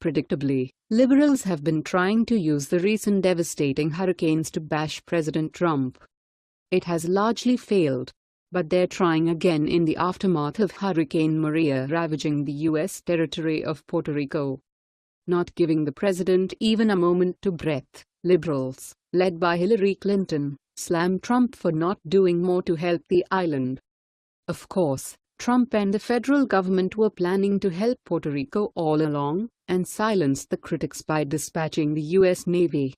Predictably, liberals have been trying to use the recent devastating hurricanes to bash President Trump. It has largely failed, but they're trying again in the aftermath of Hurricane Maria ravaging the U.S. territory of Puerto Rico. Not giving the president even a moment to breathe, liberals, led by Hillary Clinton, slammed Trump for not doing more to help the island. Of course, Trump and the federal government were planning to help Puerto Rico all along, and silence the critics by dispatching the U.S. Navy.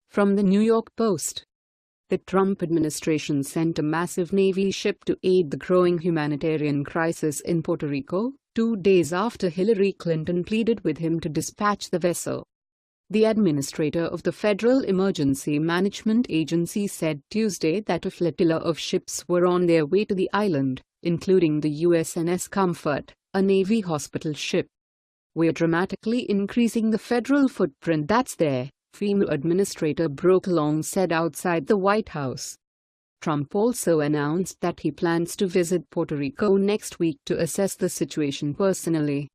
From the New York Post. The Trump administration sent a massive Navy ship to aid the growing humanitarian crisis in Puerto Rico, 2 days after Hillary Clinton pleaded with him to dispatch the vessel. The administrator of the Federal Emergency Management Agency said Tuesday that a flotilla of ships were on their way to the island, including the USNS Comfort, a Navy hospital ship. "We're dramatically increasing the federal footprint that's there," FEMA Administrator Brock Long said outside the White House. Trump also announced that he plans to visit Puerto Rico next week to assess the situation personally.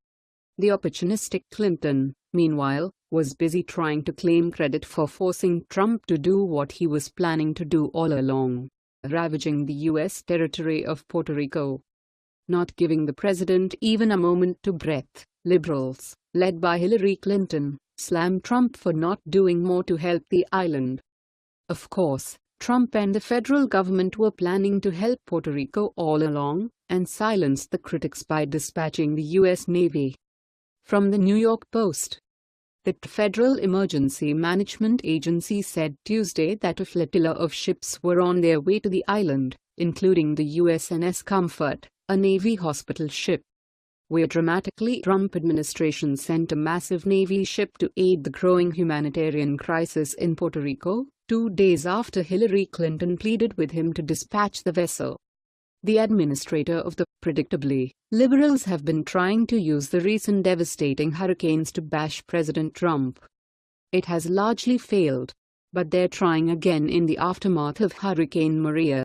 The opportunistic Clinton, meanwhile, was busy trying to claim credit for forcing Trump to do what he was planning to do all along, ravaging the U.S. territory of Puerto Rico. Not giving the president even a moment to breathe, liberals, led by Hillary Clinton, slammed Trump for not doing more to help the island. Of course, Trump and the federal government were planning to help Puerto Rico all along, and silence the critics by dispatching the U.S. Navy. From the New York Post. The Federal Emergency Management Agency said Tuesday that a flotilla of ships were on their way to the island, including the USNS Comfort, a Navy hospital ship. "We're dramatically." Trump administration sent a massive Navy ship to aid the growing humanitarian crisis in Puerto Rico, 2 days after Hillary Clinton pleaded with him to dispatch the vessel. The administrator of the predictably, liberals have been trying to use the recent devastating hurricanes to bash President Trump. It has largely failed, but they're trying again in the aftermath of Hurricane Maria.